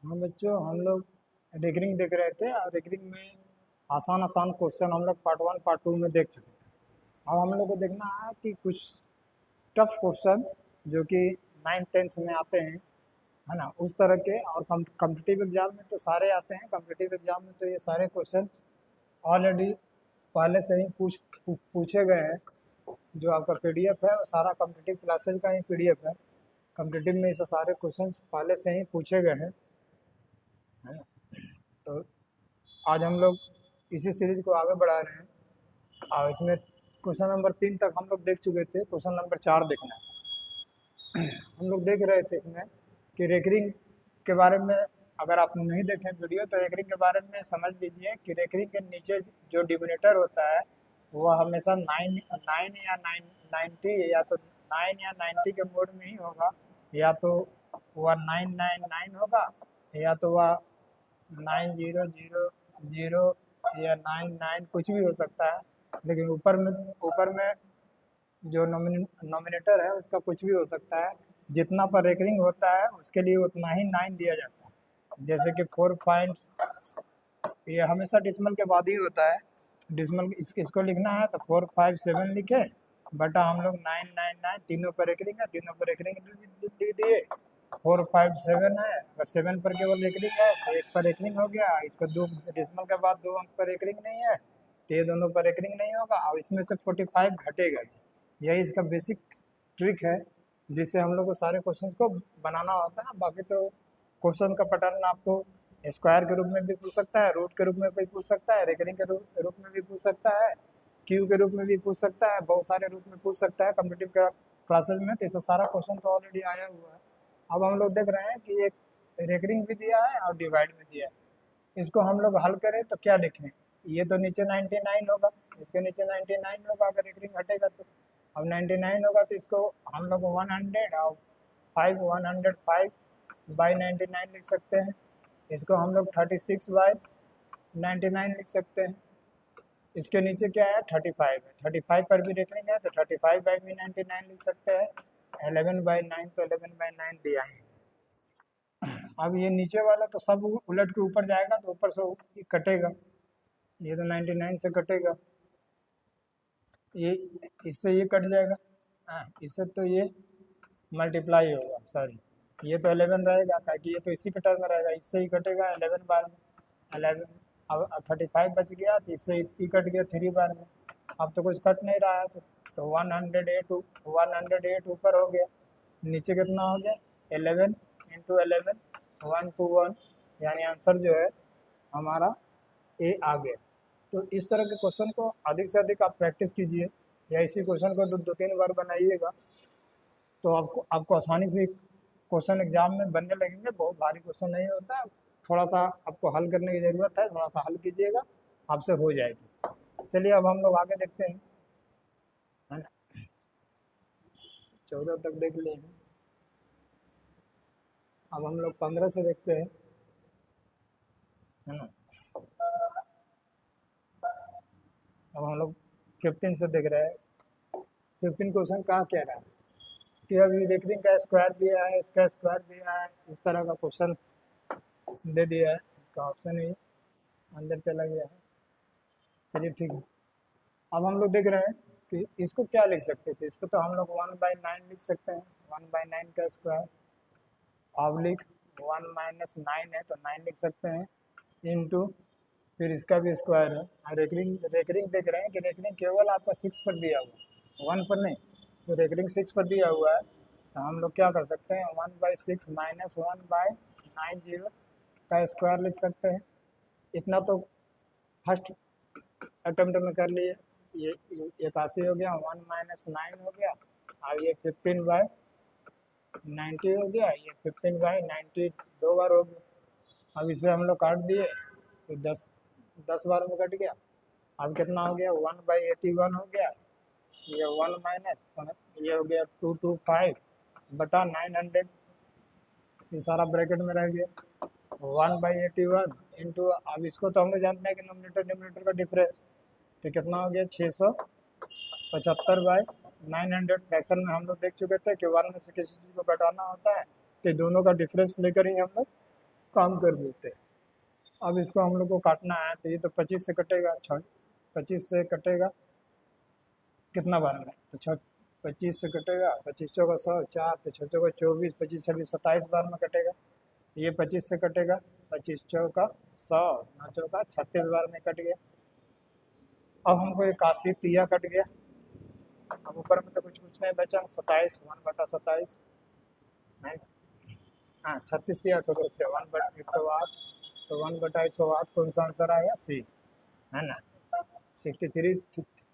हाँ बच्चों, हम लोग रेकरिंग देख रहे थे और रेकरिंग में आसान आसान क्वेश्चन हम लोग पार्ट वन पार्ट टू में देख चुके थे। अब हम लोग को देखना है कि कुछ टफ क्वेश्चन जो कि 9th 10th में आते हैं, है ना, उस तरह के। और कम्पिटिटिव एग्जाम में तो सारे आते हैं। कम्पिटिटिव एग्जाम में तो ये सारे क्वेश्चन ऑलरेडी पहले से ही पूछे गए हैं। जो आपका पीडीएफ है वो सारा कम्पिटिटिव क्लासेज का ही पीडीएफ है। कम्पिटिटिव में ये सारे क्वेश्चन पहले से ही पूछे गए हैं, है ना। तो आज हम लोग इसी सीरीज को आगे बढ़ा रहे हैं और इसमें क्वेश्चन नंबर 3 तक हम लोग देख चुके थे। क्वेश्चन नंबर 4 देखना है। हम लोग देख रहे थे इसमें कि रेकरिंग के बारे में, अगर आप नहीं देखें वीडियो तो रेकरिंग के बारे में समझ लीजिए कि रेकरिंग के नीचे जो डिनोमिनेटर होता है वह हमेशा 9 या तो 9 या 90 के मोड में ही होगा, या तो वह 999 होगा, या तो वह 9000 या 99 कुछ भी हो सकता है। लेकिन ऊपर में जो नॉमिनेटर है उसका कुछ भी हो सकता है। जितना पर रेकरिंग होता है उसके लिए उतना ही 9 दिया जाता है। जैसे कि 4 पॉइंट, ये हमेशा डिसमल के बाद ही होता है। डिसमल इसको लिखना है तो 457 लिखे, बटा हम लोग 999, तीनों पर रेकरिंग है, तीनों पर रेकरिंग लिख दिए। 457 है, अगर 7 पर केवल रेकरिंग है तो 1 पर रेकरिंग हो गया। इस पर 2 डिसमल के बाद 2 अंक पर रेकरिंग नहीं है तो ये दोनों पर रेकरिंग नहीं होगा और इसमें से 45 घटेगा भी। यही इसका बेसिक ट्रिक है जिससे हम लोग को सारे क्वेश्चन को बनाना होता है। बाकी तो क्वेश्चन का पैटर्न आपको स्क्वायर के रूप में भी पूछ सकता है, रूट के रूप में भी पूछ सकता है, रेकरिंग के रूप में भी पूछ सकता है, क्यू के रूप में भी पूछ सकता है, बहुत सारे रूप में पूछ सकता है कम्पिटिटिव का क्लासेज में। तो इससे सारा क्वेश्चन तो ऑलरेडी आया हुआ है। अब हम लोग देख रहे हैं कि एक रेकरिंग भी दिया है और डिवाइड भी दिया है। इसको हम लोग हल करें तो क्या लिखें? ये तो नीचे 99 होगा, इसके नीचे 99 होगा अगर रेकरिंग हटेगा तो। अब 99 होगा तो इसको हम लोग 100 और 105 बाई 99 लिख सकते हैं। इसको हम लोग 36 बाई 99 लिख सकते हैं। इसके नीचे क्या है? 35 है। 35 पर भी रेकरिंग है तो 35 बाई भी 99 लिख सकते हैं। 11/9 तो 11/9 दिया है। अब ये नीचे वाला तो सब उलट के ऊपर जाएगा तो ऊपर से कटेगा, ये तो 99 से कटेगा, ये इससे ये कट जाएगा। हाँ, इससे तो ये मल्टीप्लाई होगा, सॉरी, ये तो 11 रहेगा ताकि ये तो इसी के टर्म में रहेगा, इससे ही कटेगा 11 बार में। 11 अब 35 बच गया तो इससे ही कट गया 3 बार में। अब तो कुछ कट नहीं रहा है तो 108 ऊपर हो गया, नीचे कितना हो गया? 11 इंटू 11, 121, यानी आंसर जो है हमारा ए आ गया। तो इस तरह के क्वेश्चन को अधिक से अधिक आप प्रैक्टिस कीजिए या इसी क्वेश्चन को 2-3 बार बनाइएगा तो आपको आसानी से क्वेश्चन एग्जाम में बनने लगेंगे। बहुत भारी क्वेश्चन नहीं होता है, थोड़ा सा आपको हल करने की ज़रूरत है, थोड़ा सा हल कीजिएगा आपसे हो जाएगी। चलिए अब हम लोग आगे देखते हैं, है ना। 14 तक देख लिए हैं, अब हम लोग 15 से देखते हैं, है ना। अब हम लोग 15 से देख रहे हैं। 15 क्वेश्चन कहाँ कह रहा है कि अभी रेकरिंग का स्क्वायर दिया है, इसका स्क्वायर दिया है, इस तरह का क्वेश्चन दे दिया है। इसका ऑप्शन ही अंदर चला गया है। चलिए ठीक है, अब हम लोग देख रहे हैं कि इसको क्या लिख सकते थे। इसको तो हम लोग 1/9 लिख सकते हैं। 1/9 का स्क्वायर ऑब्लिक 1 - 9 है तो 9 लिख सकते हैं, इंटू फिर इसका भी स्क्वायर है। और रेकरिंग देख रहे हैं कि रेकरिंग केवल आपका 6 पर दिया हुआ, 1 पर नहीं। तो रेकरिंग 6 पर दिया हुआ है तो हम लोग क्या कर सकते हैं? 1/6 - 1/90 का स्क्वायर लिख सकते हैं। इतना तो फर्स्ट अटेम्प्ट में कर लिए। ये 81 हो गया, 1 - 9 हो गया, और ये 15/90 हो गया, ये 15/90 2 बार हो गया। अब इसे हम लोग काट दिए तो 10 बार में कट गया। अब कितना हो गया? 1/81 हो गया, ये 1 माइनस ये हो गया 225 बटा 900, ये सारा ब्रैकेट में रह गया। 1/81 इंटू, अब इसको तो हम लोग जानते हैं कि नोमिनेटर डिनोमिनेटर का डिफरेंस, तो कितना हो गया? 675/900। फ्रैक्शन में हम लोग देख चुके थे कि 1 में से किसी चीज़ को घटाना होता है तो दोनों का डिफरेंस लेकर ही हम लोग काम कर देते हैं। अब इसको हम लोग को काटना है, तो ये तो 25 से कटेगा, 25 से कटेगा कितना बार में, तो 25 से कटेगा, 25 चौका 100, 4 तो 6 चौका 24, 25 26 27 बार में कटेगा। ये 25 से कटेगा, 25 चौका 100, 9 चौका 36 बार में कट गया। अब हमको एक 80 तिया कट गया। अब ऊपर में तो कुछ नहीं बचा, 27 1/27 है ना। हाँ 36 तिया तो 1/108, तो 1/108 कौन सा आंसर आएगा, सी, है ना। 63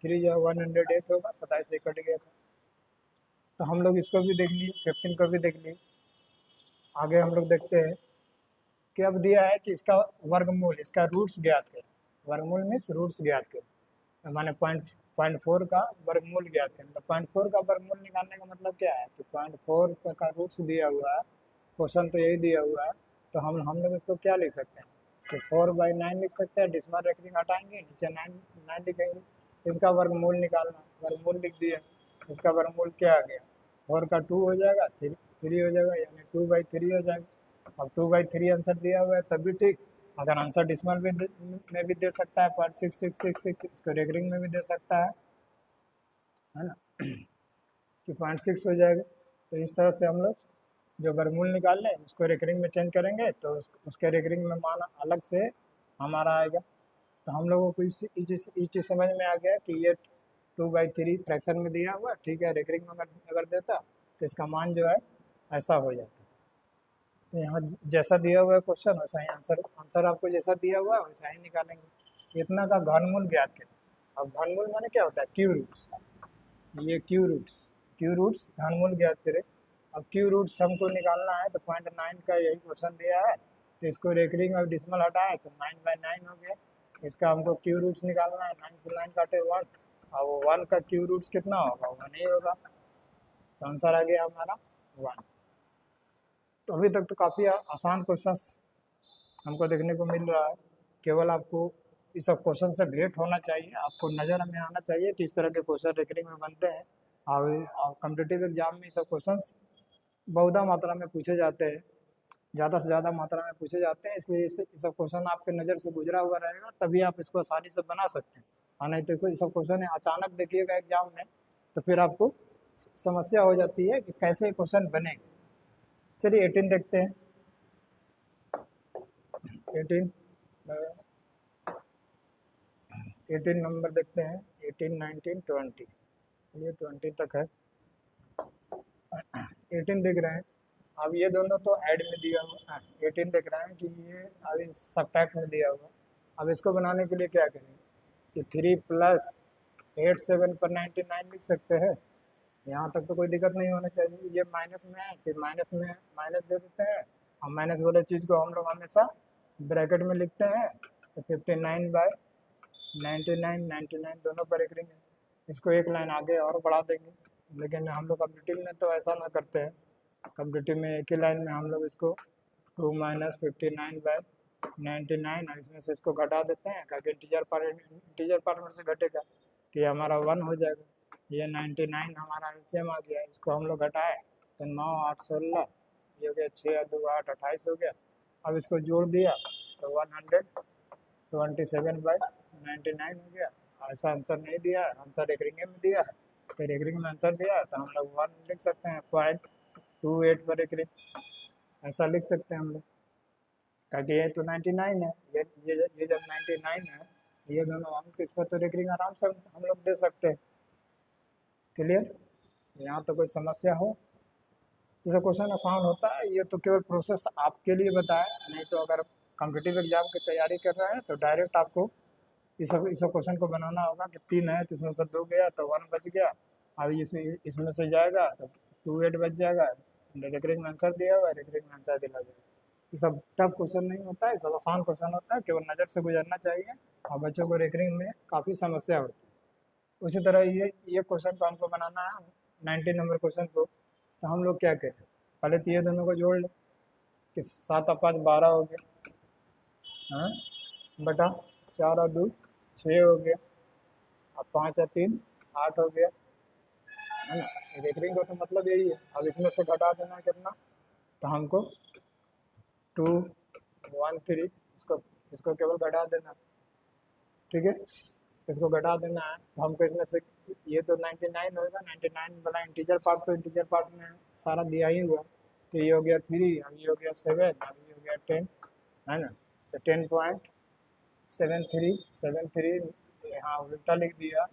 3 या 108 होगा, 27 से कट गया था। तो हम लोग इसको भी देख लिए, 15 को भी देख लिए। आगे हम लोग देखते हैं कि अब दिया है कि इसका वर्गमूल, इसका रूट्स ज्ञात करें। वर्गमूल मीन्स रूट्स ज्ञात करें, माने 0.4 का वर्गमूल ज्ञात करें। तो 0.4 का वर्गमूल निकालने का मतलब क्या है कि 0.4 का रूट्स दिया हुआ है, क्वेश्चन तो यही दिया हुआ है। तो हम लोग इसको क्या लिख सकते हैं कि 4/9 लिख सकते हैं। डिस्मल रेखिंग हटाएंगे, नीचे 9 लिखेंगे। इसका वर्गमूल निकालना, वर्गमूल लिख दिया। इसका वर्गमूल क्या आ गया, 4 का 2 हो जाएगा, 3 हो जाएगा, यानी 2/3 हो जाएगा। अब 2/3 आंसर दिया हुआ है तब भी ठीक। अगर आंसर डिस्मल में भी दे सकता है, 0.6666, इसको रेगरिंग में भी दे सकता है ना, कि 0.6 हो जाएगा। तो इस तरह से हम लोग जो वर्गमूल निकाल लें उसको रेकरिंग में चेंज करेंगे, तो उसके रेकरिंग में मान अलग से हमारा आएगा। तो हम लोगों को इस चीज़ समझ में आ गया कि ये 2/3 फ्रैक्शन में दिया हुआ, ठीक है। रेकरिंग में अगर देता तो इसका मान जो है ऐसा हो जाता। तो यहाँ जैसा दिया हुआ है क्वेश्चन वैसा ही आंसर आपको जैसा दिया हुआ है वैसा ही निकालेंगे। इतना का घनमूल ज्ञात करें। अब घनमूल माने क्या होता है, क्यू रूट्स। ये क्यू रूट्स घनमूल ज्ञात करें। अब क्यू रूट्स हमको निकालना है, तो 0.9 का यही क्वेश्चन दिया है। तो इसको रेकरिंग और डिस्मल हटाए तो 9/9 हो गया। इसका हमको क्यू रूट्स निकालना है, 9 से 9 काटे 1, और वो 1 का क्यू रूट्स कितना होगा, 1 ही होगा। तो आंसर आ गया हमारा 1। तो अभी तक तो काफ़ी आसान क्वेश्चंस हमको देखने को मिल रहा है। केवल आपको इस सब क्वेश्चन से भेंट होना चाहिए, आपको नज़र में आना चाहिए कि इस तरह के क्वेश्चन रेकरिंग में बनते हैं। और कॉम्पिटिटिव एग्जाम में सब क्वेश्चंस बहुधा मात्रा में पूछे जाते हैं, ज़्यादा से ज़्यादा मात्रा में पूछे जाते हैं। इसलिए ये सब क्वेश्चन आपके नज़र से गुजरा हुआ रहेगा, तभी आप इसको आसानी से बना सकते हैं। और नहीं तो कोई सब क्वेश्चन अचानक देखिएगा एग्जाम में, तो फिर आपको समस्या हो जाती है कि कैसे क्वेश्चन बनेगा। चलिए 18 देखते हैं। 18 नंबर देखते हैं, 18 19 20, ये 20 तक है। 18 देख रहे हैं। अब ये दोनों तो ऐड में दिया हुआ है, 18 देख रहे हैं कि ये अभी सब्ट्रैक्ट में दिया हुआ। अब इसको बनाने के लिए क्या करें कि 3 + 8 7 पर 99 लिख सकते हैं। यहाँ तक तो कोई दिक्कत नहीं होना चाहिए। ये माइनस में है तो माइनस में माइनस दे देते हैं, और माइनस वाले चीज़ को हम लोग हमेशा ब्रैकेट में लिखते हैं। तो 59/99 दोनों पर एक रिंग है। इसको एक लाइन आगे और बढ़ा देंगे, लेकिन हम लोग कॉम्पिटिटिव में तो ऐसा ना करते हैं। कॉम्पिटिटिव में एक ही लाइन में हम लोग इसको 2 - 59/99, और इसमें से इसको घटा देते हैं, क्योंकि इंटीजर पार्ट में से घटेगा तो ये हमारा 1 हो जाएगा। ये 99 हमारा एलसीएम आ गया, इसको हम लोग घटाए तो 9 8 16, ये हो गया 6 और 2 8 28 हो गया। अब इसको जोड़ दिया तो 127/99 हो गया। ऐसा आंसर नहीं दिया है, आंसर रेकरिंग में दिया है। तो रेकरिंग में आंसर दिया है तो हम लोग 1 लिख सकते हैं, 0.28 पर रेकरिंग, ऐसा लिख सकते हैं हम लोग। ताकि ये तो 99 है, ये जब 99 है, ये दोनों हम तो इस पर तो रेकरिंग आराम से हम लोग दे सकते हैं। क्लियर, यहाँ तो कोई समस्या हो। जैसे क्वेश्चन आसान होता है, ये तो केवल प्रोसेस आपके लिए बताया, नहीं तो अगर कॉम्पिटिटिव एग्जाम की तैयारी कर रहे हैं तो डायरेक्ट आपको इस सब क्वेश्चन को बनाना होगा कि 3 है तो इसमें से 2 गया तो 1 बच गया। अभी इसमें से जाएगा तो 28 बच जाएगा। रेकरिंग में आंसर दिया हुआ है, रेकरिंग में आंसर दिला जाएगा। ये सब टफ क्वेश्चन नहीं होता है, सब आसान क्वेश्चन होता है, केवल नज़र से गुजरना चाहिए। और बच्चों को रेकरिंग में काफ़ी समस्या होती है। उसी तरह ये क्वेश्चन को हमको बनाना है, 90 नंबर क्वेश्चन को। तो हम लोग क्या करें, पहले तो ये दोनों को जोड़ लें कि 7 और 5 12 हो गया, हाँ, बटा 4 और 2 6 हो गया, और 5 और 3 8 हो गया, है ना। रेकरिंग का तो मतलब यही है। अब इसमें से घटा देना कितना, तो हमको 2 13 इसको इसको केवल घटा देना, ठीक है। इसको घटा देना है तो हमको इसमें से ये तो 99 होगा, 99 वाला इंटीजर पार्ट तो इंटीजर पार्ट में सारा दिया ही हुआ, तो ये हो गया 3, ये हो गया 7, ये हो गया 10, है ना। तो 10.73 यहाँ उल्टा लिख दिया